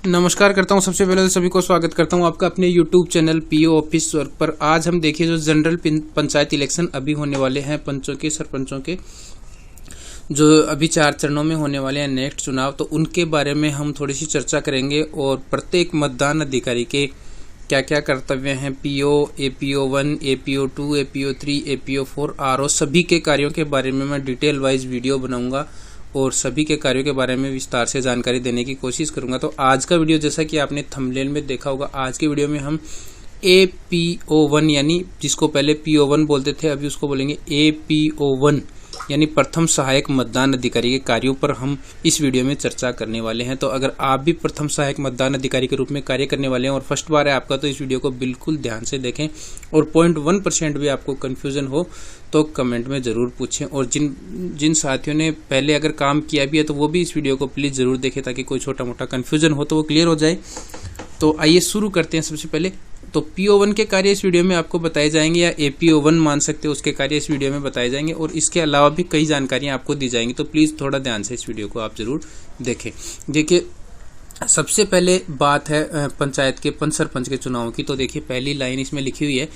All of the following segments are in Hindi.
नमस्कार करता हूं। सबसे पहले तो सभी को स्वागत करता हूं आपका अपने YouTube channel PO office work पर। आज हम देखिए जो जनरल पंचायत इलेक्शन अभी होने वाले हैं, पंचों के, सरपंचों के, जो अभी 4 चरणों में होने वाले हैं नेक्स्ट चुनाव, तो उनके बारे में हम थोड़ी सी चर्चा करेंगे और प्रत्येक मतदान अधिकारी के क्या क्या कर्तव्य हैं, PO, APO 1, APO 2, APO 3, APO 4, RO, सभी के कार्यों के बारे में मैं डिटेल वाइज वीडियो बनाऊंगा और सभी के कार्यों के बारे में विस्तार से जानकारी देने की कोशिश करूंगा। तो आज का वीडियो, जैसा कि आपने थंबनेल में देखा होगा, आज के वीडियो में हम एपीओ 1 यानी जिसको पहले पीओ 1 बोलते थे, अभी उसको बोलेंगे एपीओ 1 यानी प्रथम सहायक मतदान अधिकारी के कार्यों पर हम इस वीडियो में चर्चा करने वाले हैं। तो अगर आप भी प्रथम सहायक मतदान अधिकारी के रूप में कार्य करने वाले हैं और फर्स्ट बार है आपका, तो इस वीडियो को बिल्कुल ध्यान से देखें और 0.1% भी आपको कंफ्यूजन हो तो कमेंट में ज़रूर पूछें। और जिन साथियों ने पहले अगर काम किया भी है तो वो भी इस वीडियो को प्लीज़ ज़रूर देखें ताकि कोई छोटा मोटा कन्फ्यूजन हो तो वो क्लियर हो जाए। तो आइए शुरू करते हैं। सबसे पहले तो पीओ 1 के कार्य इस वीडियो में आपको बताए जाएंगे, या एपीओ 1 मान सकते हो, उसके कार्य इस वीडियो में बताए जाएंगे और इसके अलावा भी कई जानकारियां आपको दी जाएंगी। तो प्लीज़ थोड़ा ध्यान से इस वीडियो को आप जरूर देखें। देखिए, सबसे पहले बात है पंचायत के पंच सरपंच के चुनाव की। तो देखिए, पहली लाइन इसमें लिखी हुई है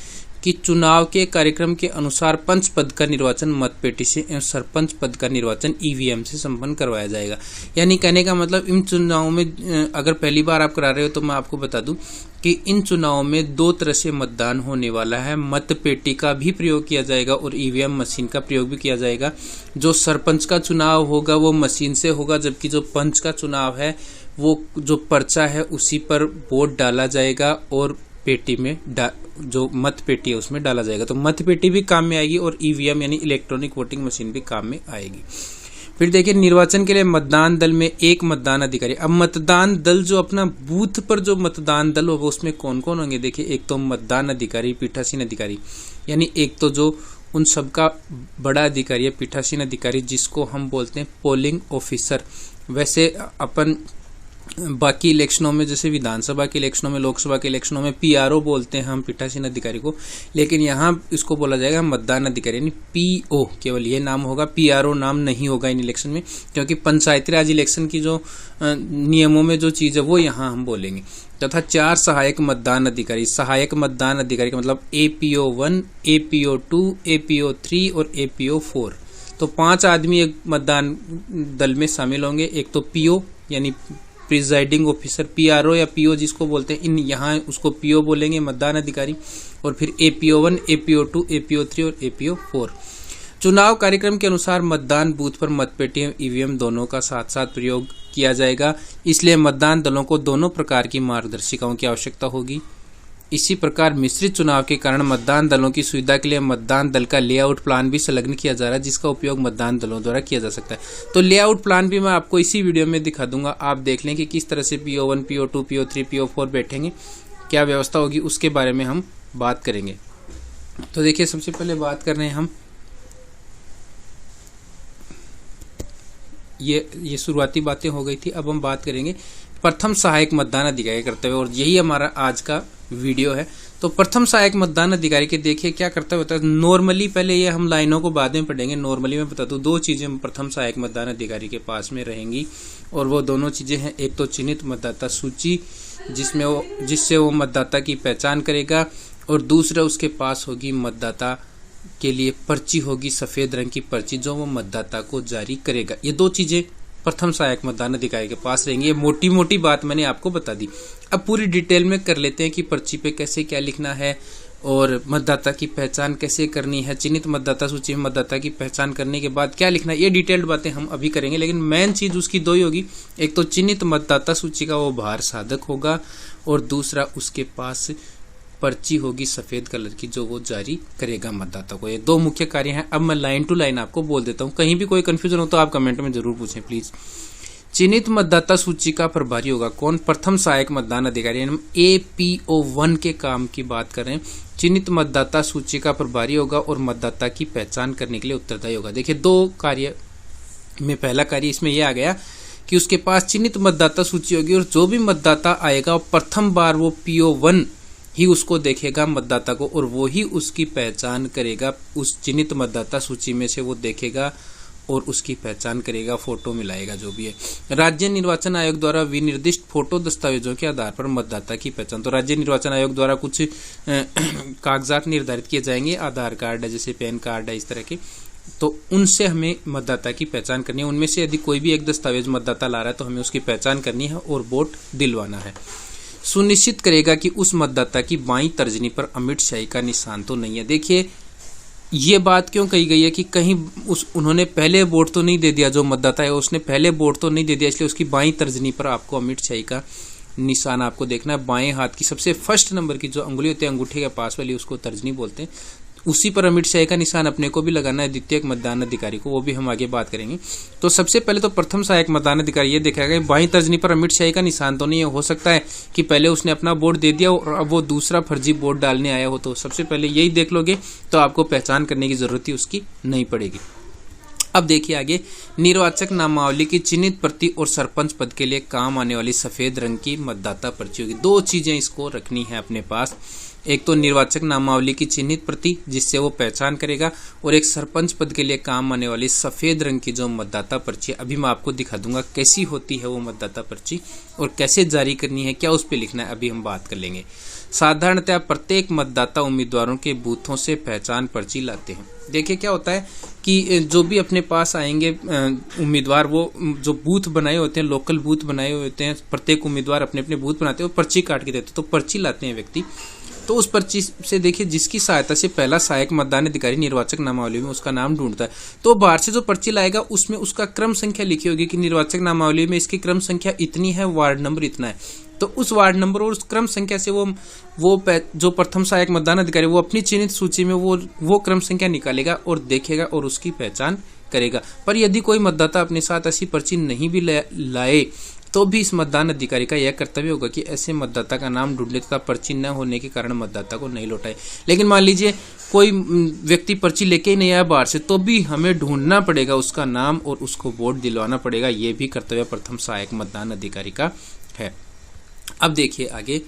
कि चुनाव के कार्यक्रम के अनुसार पंच पद का निर्वाचन मतपेटी से एवं सरपंच पद का निर्वाचन ईवीएम से संपन्न करवाया जाएगा। यानी कहने का मतलब, इन चुनावों में अगर पहली बार आप करा रहे हो तो मैं आपको बता दूं कि इन चुनावों में 2 तरह से मतदान होने वाला है। मतपेटी का भी प्रयोग किया जाएगा और ईवीएम मशीन का प्रयोग भी किया जाएगा। जो सरपंच का चुनाव होगा वो मशीन से होगा, जबकि जो पंच का चुनाव है वो जो पर्चा है उसी पर वोट डाला जाएगा और पेटी में जो मत पेटी है उसमें डाला जाएगा। तो मत पेटी भी काम में आएगी और ईवीएम यानी इलेक्ट्रॉनिक वोटिंग मशीन भी काम में आएगी। फिर देखिए, निर्वाचन के लिए मतदान दल में 1 मतदान अधिकारी। अब मतदान दल जो अपना बूथ पर जो मतदान दल होगा उसमें कौन कौन होंगे, देखिए, एक तो मतदान अधिकारी, पीठासीन अधिकारी, यानी एक तो जो उन सबका बड़ा अधिकारी है पीठासीन अधिकारी, जिसको हम बोलते हैं पोलिंग ऑफिसर। वैसे अपन बाकी इलेक्शनों में, जैसे विधानसभा के इलेक्शनों में, लोकसभा के इलेक्शनों में पीआरओ बोलते हैं हम पीठासीन अधिकारी को, लेकिन यहाँ इसको बोला जाएगा मतदान अधिकारी यानी पीओ। केवल ये नाम होगा, पीआरओ नाम नहीं होगा इन इलेक्शन में, क्योंकि पंचायती राज इलेक्शन की जो नियमों में जो चीज़ है वो यहाँ हम बोलेंगे। तथा 4 सहायक मतदान अधिकारी। सहायक मतदान अधिकारी का मतलब एपीओ 1, एपीओ 2, एपीओ 3 और एपीओ 4। तो 5 आदमी एक मतदान दल में शामिल होंगे। एक तो पीओ यानी प्रिजाइडिंग ऑफिसर, पीआरओ या पीओ जिसको बोलते हैं, इन यहाँ उसको पीओ बोलेंगे मतदान अधिकारी। और फिर एपीओ 1, एपीओ 2, एपीओ 3 और एपीओ 4। चुनाव कार्यक्रम के अनुसार मतदान बूथ पर मतपेटी एवं ईवीएम दोनों का साथ साथ प्रयोग किया जाएगा, इसलिए मतदान दलों को दोनों प्रकार की मार्गदर्शिकाओं की आवश्यकता होगी। इसी प्रकार मिश्रित चुनाव के कारण मतदान दलों की सुविधा के लिए मतदान दल का लेआउट प्लान भी संलग्न किया जा रहा है, जिसका उपयोग मतदान दलों द्वारा किया जा सकता है। तो लेआउट प्लान भी मैं आपको इसी वीडियो में दिखा दूंगा। आप देख लें कि किस तरह से पीओ 1, पीओ 2, पीओ 3, पीओ 4 बैठेंगे, क्या व्यवस्था होगी, उसके बारे में हम बात करेंगे। तो देखिए, सबसे पहले बात कर रहे हैं हम ये शुरुआती बातें हो गई थी। अब हम बात करेंगे प्रथम सहायक मतदान अधिकारी कर्तव्य, और यही हमारा आज का वीडियो है। तो प्रथम सहायक मतदान अधिकारी के देखिए क्या कर्तव्य होता है। नॉर्मली, पहले ये हम लाइनों को बाद में पढ़ेंगे, नॉर्मली मैं बता दूं 2 चीजें प्रथम सहायक मतदान अधिकारी के पास में रहेंगी, और वो दोनों चीजें हैं, एक तो चिन्हित मतदाता सूची जिससे वो मतदाता की पहचान करेगा, और दूसरा उसके पास होगी मतदाता के लिए पर्ची होगी, सफेद रंग की पर्ची जो वो मतदाता को जारी करेगा। ये 2 चीजें प्रथम सहायक मतदान अधिकारी के पास रहेंगी। ये मोटी मोटी बात मैंने आपको बता दी। अब पूरी डिटेल में कर लेते हैं कि पर्ची पे कैसे क्या लिखना है और मतदाता की पहचान कैसे करनी है, चिन्हित मतदाता सूची में मतदाता की पहचान करने के बाद क्या लिखना है। ये डिटेल्ड बातें हम अभी करेंगे, लेकिन मेन चीज उसकी 2 ही होगी। एक तो चिन्हित मतदाता सूची का वो भार साधक होगा, और दूसरा उसके पास पर्ची होगी सफेद कलर की जो वो जारी करेगा मतदाता को। ये 2 मुख्य कार्य हैं। अब मैं लाइन टू लाइन आपको बोल देता हूँ, कहीं भी कोई कंफ्यूजन हो तो आप कमेंट में जरूर पूछें प्लीज। चिन्हित मतदाता सूची का प्रभारी होगा कौन? प्रथम सहायक मतदान अधिकारी। हम एपीओ 1 के काम की बात कर रहे हैं। चिन्हित मतदाता सूची का प्रभारी होगा और मतदाता की पहचान करने के लिए उत्तरदायी होगा। देखिए, 2 कार्य में पहला कार्य इसमें यह आ गया कि उसके पास चिन्हित मतदाता सूची होगी, और जो भी मतदाता आएगा प्रथम बार वो पीओ 1 ही उसको देखेगा मतदाता को, और वो ही उसकी पहचान करेगा। उस चिन्हित मतदाता सूची में से वो देखेगा और उसकी पहचान करेगा, फोटो मिलाएगा जो भी है। राज्य निर्वाचन आयोग द्वारा विनिर्दिष्ट फोटो दस्तावेजों के आधार पर मतदाता की पहचान, तो राज्य निर्वाचन आयोग द्वारा कुछ कागजात निर्धारित किए जाएंगे, आधार कार्ड है, जैसे पैन कार्ड है, इस तरह के, तो उनसे हमें मतदाता की पहचान करनी है। उनमें से यदि कोई भी एक दस्तावेज मतदाता ला रहा है तो हमें उसकी पहचान करनी है और वोट दिलवाना है। सुनिश्चित करेगा कि उस मतदाता की बाईं तर्जनी पर अमिट शाही का निशान तो नहीं है। देखिए ये बात क्यों कही गई है कि कहीं उन्होंने पहले वोट तो नहीं दे दिया, जो मतदाता है उसने पहले वोट तो नहीं दे दिया, इसलिए उसकी बाईं तर्जनी पर आपको अमिट शाही का निशान आपको देखना है। बाएं हाथ की सबसे फर्स्ट नंबर की जो अंगुली होती है अंगूठे के पास वाली, उसको तर्जनी बोलते हैं, उसी पर अमिट शाही का निशान अपने को भी लगाना है, द्वितीयक मतदान अधिकारी को, वो भी हम आगे बात करेंगे। तो सबसे पहले तो प्रथम सहायक मतदान अधिकारी ये देखेगा बाईं तर्जनी पर अमिट शाही का निशान तो नहीं है। हो सकता है कि पहले उसने अपना वोट दे दिया और अब वो दूसरा फर्जी वोट डालने आया हो, तो सबसे पहले यही देख लोगे तो आपको पहचान करने की जरूरत ही उसकी नहीं पड़ेगी। अब देखिए आगे, निर्वाचक नामावली की चिन्हित प्रति और सरपंच पद के लिए काम आने वाली सफेद रंग की मतदाता पर्ची होगी। दो चीजें इसको रखनी है अपने पास, एक तो निर्वाचक नामावली की चिन्हित प्रति जिससे वो पहचान करेगा, और एक सरपंच पद के लिए काम आने वाली सफेद रंग की जो मतदाता पर्ची है। अभी मैं आपको दिखा दूंगा कैसी होती है वो मतदाता पर्ची और कैसे जारी करनी है, क्या उस पर लिखना है, अभी हम बात कर लेंगे। साधारणतः प्रत्येक मतदाता उम्मीदवारों के बूथों से पहचान पर्ची लाते हैं। देखिए क्या होता है कि जो भी अपने पास आएंगे उम्मीदवार, वो जो बूथ बनाए होते हैं, लोकल बूथ बनाए हुए होते हैं, प्रत्येक उम्मीदवार अपने अपने बूथ बनाते हैं, वो पर्ची काट के देते हैं, तो पर्ची लाते हैं व्यक्ति। तो उस पर्ची से देखिए जिसकी सहायता से पहला सहायक मतदान अधिकारी निर्वाचक नामावली में उसका नाम ढूंढता है, तो बाहर से जो पर्ची लाएगा उसमें उसका क्रम संख्या लिखी होगी कि निर्वाचक नामावली में इसकी क्रम संख्या इतनी है, वार्ड नंबर इतना है, तो उस वार्ड नंबर और उस क्रम संख्या से वो जो प्रथम सहायक मतदान अधिकारी वो अपनी चिन्हित सूची में वो क्रम संख्या निकालेगा और देखेगा और उसकी पहचान करेगा। पर यदि कोई मतदाता अपने साथ ऐसी पर्ची नहीं भी लाए तो भी इस मतदान अधिकारी का यह कर्तव्य होगा कि ऐसे मतदाता का नाम ढूंढ ले तथा पर्ची न होने के कारण मतदाता को नहीं लौटाए। लेकिन मान लीजिए कोई व्यक्ति पर्ची लेके ही नहीं आया बाहर से, तो भी हमें ढूंढना पड़ेगा उसका नाम और उसको वोट दिलवाना पड़ेगा। ये भी कर्तव्य प्रथम सहायक मतदान अधिकारी का है। अब देखिए आगे,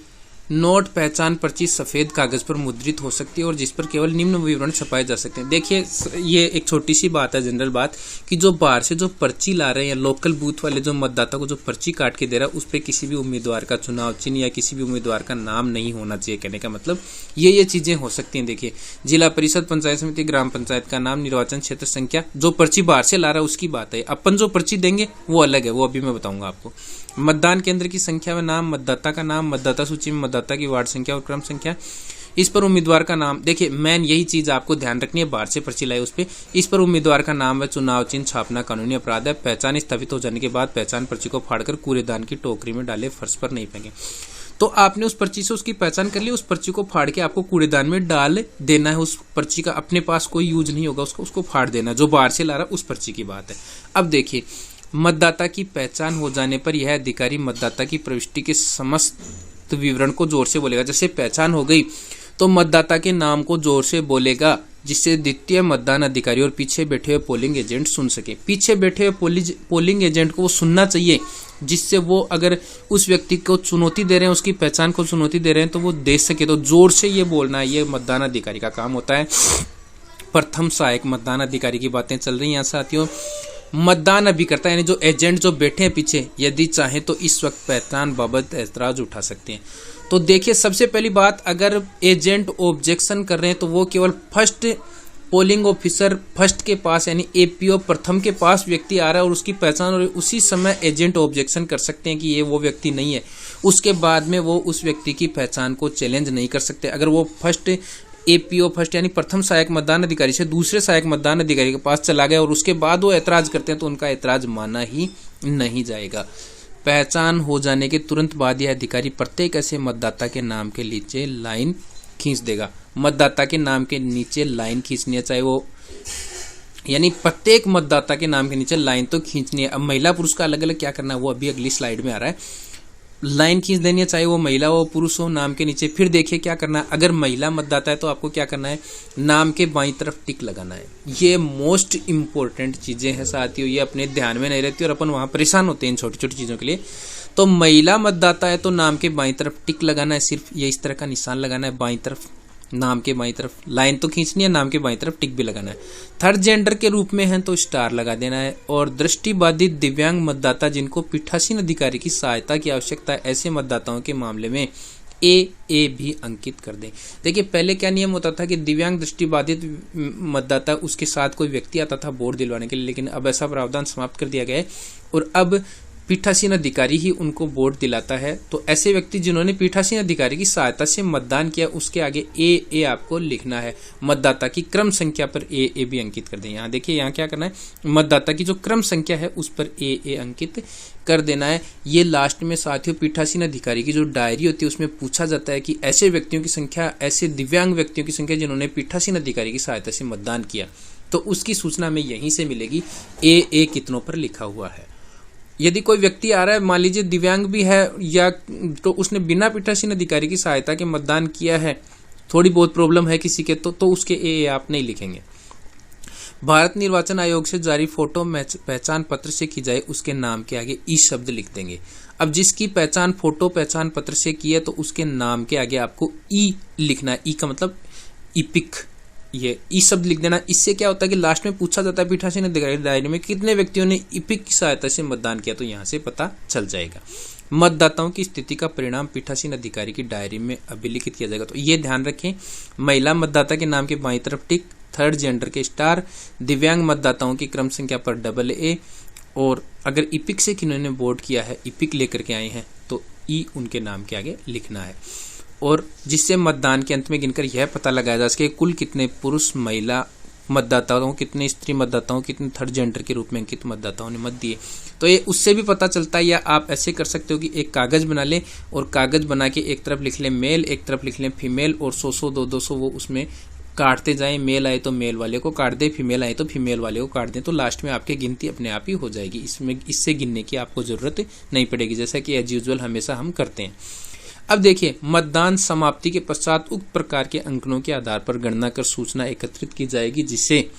नोट पहचान पर्ची सफेद कागज पर मुद्रित हो सकती है और जिस पर केवल निम्न विवरण छपाए जा सकते हैं। देखिए ये एक छोटी सी बात है, जनरल बात, कि जो बाहर से जो पर्ची ला रहे हैं, लोकल बूथ वाले जो मतदाता को जो पर्ची काट के दे रहा है, उस पर किसी भी उम्मीदवार का चुनाव चिन्ह या किसी भी उम्मीदवार का नाम नहीं होना चाहिए। कहने का मतलब ये चीजें हो सकती हैं। देखिए जिला परिषद, पंचायत समिति, ग्राम पंचायत का नाम, निर्वाचन क्षेत्र संख्या, जो पर्ची बाहर से ला रहा है उसकी बात है। अपन जो पर्ची देंगे वो अलग है, वो अभी मैं बताऊंगा आपको। मतदान केंद्र की संख्या व नाम, मतदाता का नाम, मतदाता सूची में मतदाता की वार्ड संख्या और क्रम संख्या, इस पर उम्मीदवार का नाम। देखिए मेन यही चीज आपको ध्यान रखनी है, बाहर से पर्ची लाई उस पे, इस पर उम्मीदवार का नाम व चुनाव चिन्ह छापना कानूनी अपराध है। पहचान स्थापित हो जाने के बाद पहचान पर्ची को फाड़कर कूड़ेदान की टोकरी में डाले, फर्श पर नहीं फेंके। तो आपने उस पर्ची से उसकी पहचान कर ली, उस पर्ची को फाड़ के आपको कूड़ेदान में डाल देना है। उस पर्ची का अपने पास कोई यूज नहीं होगा, उसको फाड़ देना। जो बाहर से ला रहा उस पर्ची की बात है। अब देखिए, मतदाता की पहचान हो जाने पर यह अधिकारी मतदाता की प्रविष्टि के समस्त विवरण को जोर से बोलेगा। जैसे पहचान हो गई तो मतदाता के नाम को जोर से बोलेगा, जिससे द्वितीय मतदान अधिकारी और पीछे बैठे हुए पोलिंग एजेंट सुन सके। पीछे बैठे हुए पोलिंग एजेंट को वो सुनना चाहिए, जिससे वो अगर उस व्यक्ति को चुनौती दे रहे हैं, उसकी पहचान को चुनौती दे रहे हैं, तो वो देख सके। तो जोर से ये बोलना है, ये मतदान अधिकारी का काम होता है। प्रथम सहायक मतदान अधिकारी की बातें चल रही हैं साथियों। मतदान अभिकर्ता यानी जो एजेंट जो बैठे हैं पीछे, यदि चाहे तो इस वक्त पहचान बाबत एतराज उठा सकते हैं। तो देखिए सबसे पहली बात, अगर एजेंट ऑब्जेक्शन कर रहे हैं तो वो केवल फर्स्ट पोलिंग ऑफिसर फर्स्ट के पास यानी एपीओ प्रथम के पास व्यक्ति आ रहा है और उसकी पहचान, और उसी समय एजेंट ऑब्जेक्शन कर सकते हैं कि ये वो व्यक्ति नहीं है। उसके बाद में वो उस व्यक्ति की पहचान को चैलेंज नहीं कर सकते। अगर वो फर्स्ट एपीओ फर्स्ट यानी प्रथम सहायक मतदान अधिकारी से दूसरे सहायक मतदान अधिकारी के पास चला गया और उसके बाद वो ऐतराज करते हैं, तो उनका ऐतराज माना ही नहीं जाएगा। पहचान हो जाने के तुरंत बाद यह अधिकारी प्रत्येक ऐसे मतदाता के नाम के नीचे लाइन खींच देगा। मतदाता के नाम के नीचे लाइन खींचनी है, चाहे वो यानी प्रत्येक मतदाता के नाम के नीचे लाइन तो खींचनी है। अब महिला पुरुष का अलग अलग क्या करना है वो अभी अगली स्लाइड में आ रहा है। लाइन खींच देनी है, चाहे वो महिला हो पुरुष हो, नाम के नीचे। फिर देखिए क्या करना है, अगर महिला मतदाता है तो आपको क्या करना है, नाम के बाईं तरफ टिक लगाना है। ये मोस्ट इंपॉर्टेंट चीजें हैं साथियों, ये अपने ध्यान में नहीं रहती और अपन वहां परेशान होते हैं इन छोटी छोटी चीजों के लिए। तो महिला मतदाता है तो नाम के बाईं तरफ टिक लगाना है, सिर्फ ये इस तरह का निशान लगाना है बाईं तरफ। नाम के बाईं तरफ लाइन तो खींचनी है, नाम के बाईं तरफ टिक भी लगाना है। थर्ड जेंडर के रूप में हैं तो स्टार लगा देना है। और दृष्टिबाधित दिव्यांग मतदाता जिनको पीठासीन अधिकारी की सहायता की आवश्यकता है, ऐसे मतदाताओं के मामले में ए भी अंकित कर दें। देखिए पहले क्या नियम होता था कि दिव्यांग दृष्टिबाधित मतदाता उसके साथ कोई व्यक्ति आता था वोट दिलवाने के लिए, लेकिन अब ऐसा प्रावधान समाप्त कर दिया गया है और अब पीठासीन अधिकारी ही उनको वोट दिलाता है। तो ऐसे व्यक्ति जिन्होंने पीठासीन अधिकारी की सहायता से मतदान किया उसके आगे ए आपको लिखना है। मतदाता की क्रम संख्या पर ए भी अंकित कर दें। यहाँ देखिए यहाँ क्या करना है, मतदाता की जो क्रम संख्या है उस पर ए अंकित कर देना है। ये लास्ट में साथियों पीठासीन अधिकारी की जो डायरी होती है उसमें पूछा जाता है कि ऐसे व्यक्तियों की संख्या, ऐसे दिव्यांग व्यक्तियों की संख्या जिन्होंने पीठासीन अधिकारी की सहायता से मतदान किया, तो उसकी सूचना हमें यहीं से मिलेगी ए कितनों पर लिखा हुआ है। यदि कोई व्यक्ति आ रहा है, मान लीजिए दिव्यांग भी है या तो उसने बिना पीठासीन अधिकारी की सहायता के मतदान किया है, थोड़ी बहुत प्रॉब्लम है किसी के तो उसके ए आप नहीं लिखेंगे। भारत निर्वाचन आयोग से जारी फोटो पहचान पत्र से की जाए उसके नाम के आगे ई शब्द लिख देंगे। अब जिसकी पहचान फोटो पहचान पत्र से की है तो उसके नाम के आगे आपको ई लिखना है। ई का मतलब इपिक, ये ई शब्द लिख देना। इससे क्या होता है कि लास्ट में पूछा जाता है पीठासीन अधिकारी डायरी में कितने व्यक्तियों ने इपिक की सहायता से मतदान किया, तो यहाँ से पता चल जाएगा। मतदाताओं की स्थिति का परिणाम पीठासीन अधिकारी की डायरी में अभिलिखित किया जाएगा। तो ये ध्यान रखें, महिला मतदाता के नाम के बाईं तरफ टिक, थर्ड जेंडर के स्टार, दिव्यांग मतदाताओं की क्रम संख्या पर AA, और अगर इपिक से किन्होंने वोट किया है, इपिक लेकर के आए हैं, तो ई उनके नाम के आगे लिखना है। और जिससे मतदान के अंत में गिनकर यह पता लगाया जा सके कुल कितने पुरुष महिला मतदाताओं, कितने स्त्री मतदाताओं, कितने थर्ड जेंडर के रूप में अंकित मतदाताओं ने मत दिए। तो ये उससे भी पता चलता है। या आप ऐसे कर सकते हो कि एक कागज बना लें और कागज बना के एक तरफ लिख लें मेल, एक तरफ लिख लें फीमेल, और 100 200 वो उसमें काटते जाएं। मेल आए तो मेल वाले को काट दें, फीमेल आए तो फीमेल वाले को काट दें, तो लास्ट में आपकी गिनती अपने आप ही हो जाएगी। इससे गिनने की आपको जरूरत नहीं पड़ेगी, जैसा कि एज यूजुअल हमेशा हम करते हैं। अब देखिए, मतदान समाप्ति के पश्चात उक्त प्रकार के अंकनों के आधार पर गणना कर सूचना एकत्रित की जाएगी, जिसे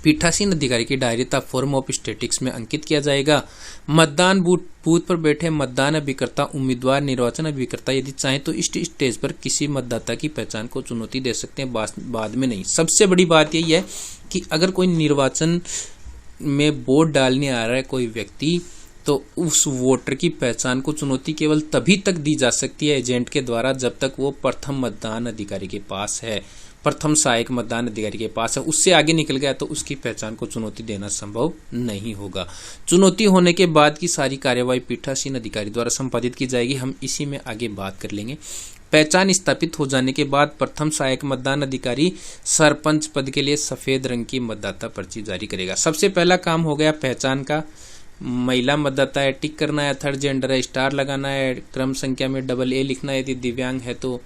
पीठासीन अधिकारी की डायरी तथा फॉर्म ऑफ स्टैटिक्स में अंकित किया जाएगा। मतदान बूथ पर बैठे मतदान अभिकर्ता, उम्मीदवार, निर्वाचन अभिकर्ता यदि चाहे तो इस स्टेज पर किसी मतदाता की पहचान को चुनौती दे सकते हैं, बाद में नहीं। सबसे बड़ी बात यही है कि अगर कोई निर्वाचन में वोट डालने आ रहा है कोई व्यक्ति, तो उस वोटर की पहचान को चुनौती केवल तभी तक दी जा सकती है एजेंट के द्वारा जब तक वो प्रथम मतदान अधिकारी के पास है, प्रथम सहायक मतदान अधिकारी के पास है। उससे आगे निकल गया तो उसकी पहचान को चुनौती देना संभव नहीं होगा। चुनौती होने के बाद की सारी कार्यवाही पीठासीन अधिकारी द्वारा संपादित की जाएगी। हम इसी में आगे बात कर लेंगे। पहचान स्थापित हो जाने के बाद प्रथम सहायक मतदान अधिकारी सरपंच पद के लिए सफेद रंग की मतदाता पर्ची जारी करेगा। सबसे पहला काम हो गया पहचान का। महिला मतदाता है टिक करना है, थर्ड जेंडर है स्टार लगाना है, क्रम संख्या में AA लिखना है, यदि दिव्यांग है तो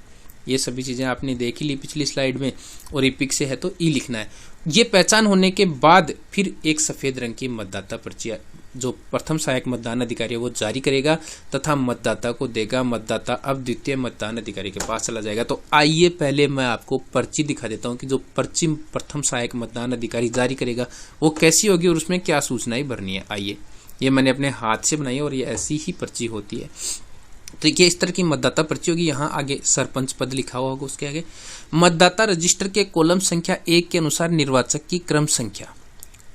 ये सभी चीजें आपने देख ही ली पिछली स्लाइड में, और इपिक से है तो ई लिखना है। ये पहचान होने के बाद फिर एक सफेद रंग की मतदाता पर्ची जो प्रथम सहायक मतदान अधिकारी है वो जारी करेगा तथा मतदाता को देगा। मतदाता अब द्वितीय मतदान अधिकारी के पास चला जाएगा। तो आइए पहले मैं आपको पर्ची दिखा देता हूँ कि जो पर्ची प्रथम सहायक मतदान अधिकारी जारी करेगा वो कैसी होगी और उसमें क्या सूचनाएं भरनी है। आइए, ये मैंने अपने हाथ से बनाई है और ये ऐसी ही पर्ची होती है। तो ये इस तरह की मतदाता पर्ची होगी। यहाँ आगे सरपंच पद लिखा हुआ होगा, उसके आगे मतदाता रजिस्टर के कॉलम संख्या 1 के अनुसार निर्वाचक की क्रम संख्या।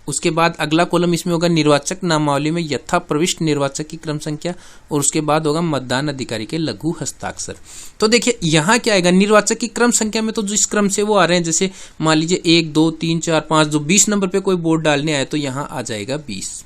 उसके बाद अगला कॉलम इसमें होगा निर्वाचक नामावली में यथा प्रविष्ट निर्वाचक की क्रम संख्या, और उसके बाद होगा मतदान अधिकारी के लघु हस्ताक्षर। तो देखिए यहाँ क्या आएगा, निर्वाचक की क्रम संख्या में तो जिस क्रम से वो आ रहे हैं, जैसे मान लीजिए 1 2 3 4 5, जो 20 नंबर पे कोई वोट डालने आए तो यहाँ आ जाएगा 20।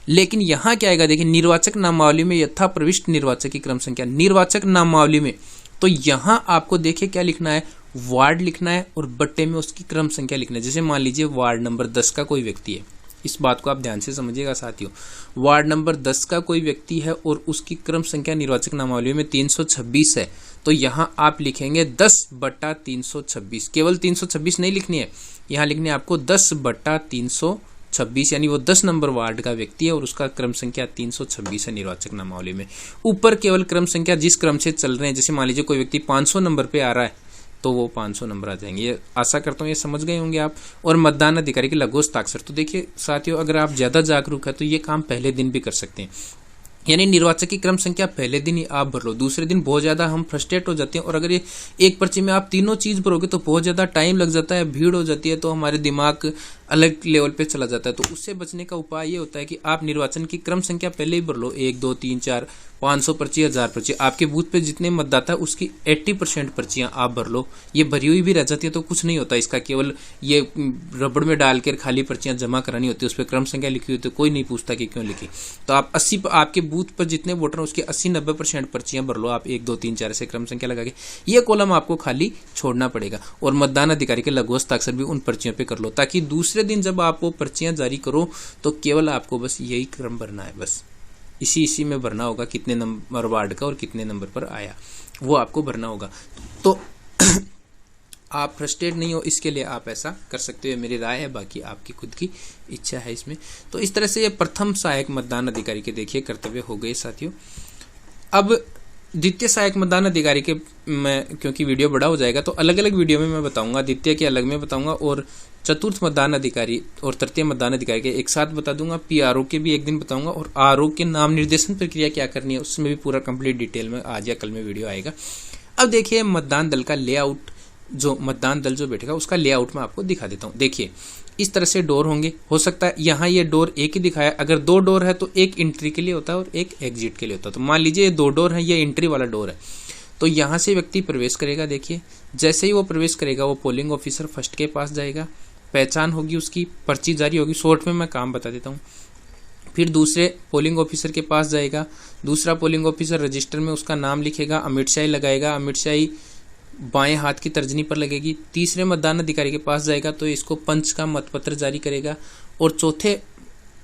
लेकिन यहाँ क्या आएगा, देखिए निर्वाचक नामावली में यथा प्रविष्ट निर्वाचक की क्रम संख्या। निर्वाचक नामावली में तो यहाँ आपको देखिए क्या लिखना है, वार्ड लिखना है और बट्टे में उसकी क्रम संख्या लिखना है। जैसे मान लीजिए वार्ड नंबर 10 का कोई व्यक्ति है, इस बात को आप ध्यान से समझिएगा साथियों। वार्ड नंबर 10 का कोई व्यक्ति है और उसकी क्रम संख्या निर्वाचक नामावली में 326 है, तो यहाँ आप लिखेंगे 10/326। केवल 326 नहीं लिखनी है, यहाँ लिखनी है आपको 10/326, यानी वो 10 नंबर वार्ड का व्यक्ति है और उसका क्रम संख्या 326 है निर्वाचक नामावली में। ऊपर केवल क्रम संख्या जिस क्रम से चल रहे हैं, जैसे मान लीजिए कोई व्यक्ति 500 नंबर पे आ रहा है तो वो 500 नंबर आ जाएंगे। ये आशा करता हूँ ये समझ गए होंगे आप। और मतदान अधिकारी के लघु हस्ताक्षर, तो देखिए साथियों, अगर आप ज्यादा जागरूक है तो ये काम पहले दिन भी कर सकते हैं। यानी निर्वाचक की क्रम संख्या पहले दिन ही आप भर लो, दूसरे दिन बहुत ज्यादा हम फ्रस्ट्रेट हो जाते हैं। और अगर ये एक पर्ची में आप तीनों चीज भरोगे तो बहुत ज्यादा टाइम लग जाता है, भीड़ हो जाती है, तो हमारे दिमाग अलग लेवल पे चला जाता है। तो उससे बचने का उपाय ये होता है कि आप निर्वाचन की क्रम संख्या पहले ही भर लो, 1 2 3 4 500 पर्ची, 1000 पर्ची। आपके बूथ पे जितने मतदाता है उसकी 80% पर्चियां आप भर लो। ये भरी हुई भी रह जाती है तो कुछ नहीं होता इसका, केवल ये रबड़ में डालकर खाली पर्चियां जमा करानी होती है, उस पर क्रम संख्या लिखी हुई तो कोई नहीं पूछता कि क्यों लिखी। तो आप 80 आपके बूथ पर जितने वोटर हैं उसकी 80-90% पर्चियां भर लो आप, 1 2 3 4 से क्रम संख्या लगा के। ये कॉलम आपको खाली छोड़ना पड़ेगा और मतदान अधिकारी के लघु हस्ताक्षर भी उन पर्चियों पे कर लो, ताकि दूसरे दिन जब आप वो पर्चियां जारी करो तो केवल आपको बस यही क्रम भरना है, बस इसी में भरना होगा, कितने नंबर वार्ड का और कितने नंबर पर आया वो आपको भरना होगा। तो आप फ्रस्ट्रेट नहीं हो, इसके लिए आप ऐसा कर सकते हो, मेरी राय है, बाकी आपकी खुद की इच्छा है इसमें। तो इस तरह से ये प्रथम सहायक मतदान अधिकारी के देखिए कर्तव्य हो गए साथियों। अब द्वितीय सहायक मतदान अधिकारी के मैं क्योंकि वीडियो बड़ा हो जाएगा तो अलग अलग वीडियो में मैं बताऊंगा, द्वितीय के अलग में बताऊंगा और चतुर्थ मतदान अधिकारी और तृतीय मतदान अधिकारी के एक साथ बता दूंगा। पीआरओ के भी एक दिन बताऊंगा और आरओ के नाम निर्देशन प्रक्रिया क्या करनी है उसमें भी पूरा कंप्लीट डिटेल में आज या कल में वीडियो आएगा। अब देखिए मतदान दल का लेआउट, जो मतदान दल जो बैठेगा उसका लेआउट में आपको दिखा देता हूँ। देखिए इस तरह से डोर होंगे, हो सकता है यहाँ ये डोर एक ही दिखाया, अगर 2 डोर है तो एक एंट्री के लिए होता है और एक एग्जिट के लिए होता है। तो मान लीजिए ये 2 डोर है, ये एंट्री वाला डोर है, तो यहाँ से व्यक्ति प्रवेश करेगा। देखिए जैसे ही वो प्रवेश करेगा वो पोलिंग ऑफिसर फर्स्ट के पास जाएगा, पहचान होगी उसकी, पर्ची जारी होगी, शॉर्ट में मैं काम बता देता हूँ। फिर दूसरे पोलिंग ऑफिसर के पास जाएगा, दूसरा पोलिंग ऑफिसर रजिस्टर में उसका नाम लिखेगा, अमिट शाही लगाएगा, अमिट शाही बाएं हाथ की तर्जनी पर लगेगी। तीसरे मतदान अधिकारी के पास जाएगा तो इसको पंच का मतपत्र जारी करेगा और चौथे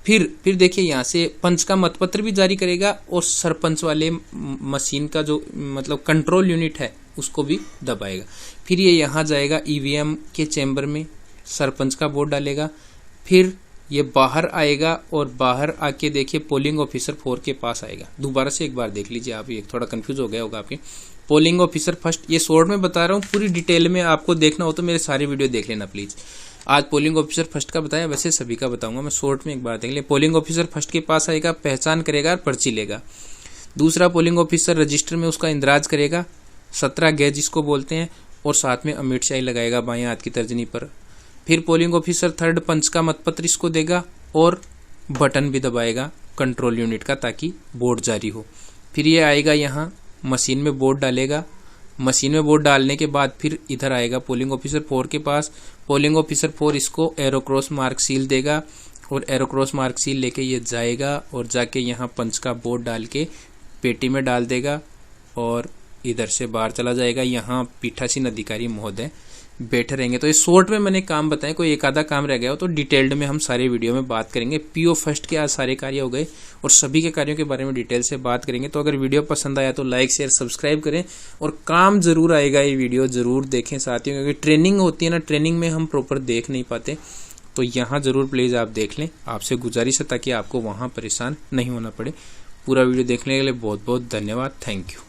फिर देखिए यहाँ से पंच का मतपत्र भी जारी करेगा और सरपंच वाले मशीन का जो मतलब कंट्रोल यूनिट है उसको भी दबाएगा। फिर ये यहाँ जाएगा ईवीएम के चैम्बर में, सरपंच का वोट डालेगा। फिर ये बाहर आएगा और बाहर आके देखिए पोलिंग ऑफिसर 4 के पास आएगा। दोबारा से एक बार देख लीजिए आप, ये थोड़ा कंफ्यूज हो गया होगा आपके। पोलिंग ऑफिसर फर्स्ट, ये शॉर्ट में बता रहा हूँ, पूरी डिटेल में आपको देखना हो तो मेरे सारे वीडियो देख लेना प्लीज। आज पोलिंग ऑफिसर फर्स्ट का बताया, वैसे सभी का बताऊंगा मैं, शॉर्ट में एक बार देख ले। पोलिंग ऑफिसर फर्स्ट के पास आएगा, पहचान करेगा और पर्ची लेगा। दूसरा पोलिंग ऑफिसर रजिस्टर में उसका इंदराज करेगा, 17 गैज जिसको बोलते हैं, और साथ में अमिट शाही लगाएगा बाएं हाथ की तर्जनी पर। फिर पोलिंग ऑफिसर थर्ड पंच का मतपत्र इसको देगा और बटन भी दबाएगा कंट्रोल यूनिट का ताकि वोट जारी हो। फिर ये आएगा यहाँ मशीन में वोट डालेगा, मशीन में वोट डालने के बाद फिर इधर आएगा पोलिंग ऑफिसर 4 के पास। पोलिंग ऑफिसर 4 इसको एरोक्रॉस मार्क सील देगा और एरोक्रॉस मार्क सील लेके ये जाएगा और जाके यहाँ पंच का वोट डाल के पेटी में डाल देगा और इधर से बाहर चला जाएगा। यहाँ पीठासीन अधिकारी महोदय बैठे रहेंगे। तो इस शॉर्ट में मैंने काम बताए, कोई एक आधा काम रह गया हो तो डिटेल्ड में हम सारे वीडियो में बात करेंगे। पीओ फर्स्ट के आज सारे कार्य हो गए और सभी के कार्यों के बारे में डिटेल से बात करेंगे। तो अगर वीडियो पसंद आया तो लाइक शेयर सब्सक्राइब करें और काम जरूर आएगा, ये वीडियो जरूर देखें साथियों, क्योंकि ट्रेनिंग होती है ना, ट्रेनिंग में हम प्रॉपर देख नहीं पाते, तो यहाँ जरूर प्लीज आप देख लें, आपसे गुजारिश है ताकि आपको वहाँ परेशान नहीं होना पड़े। पूरा वीडियो देखने के लिए बहुत बहुत धन्यवाद, थैंक यू।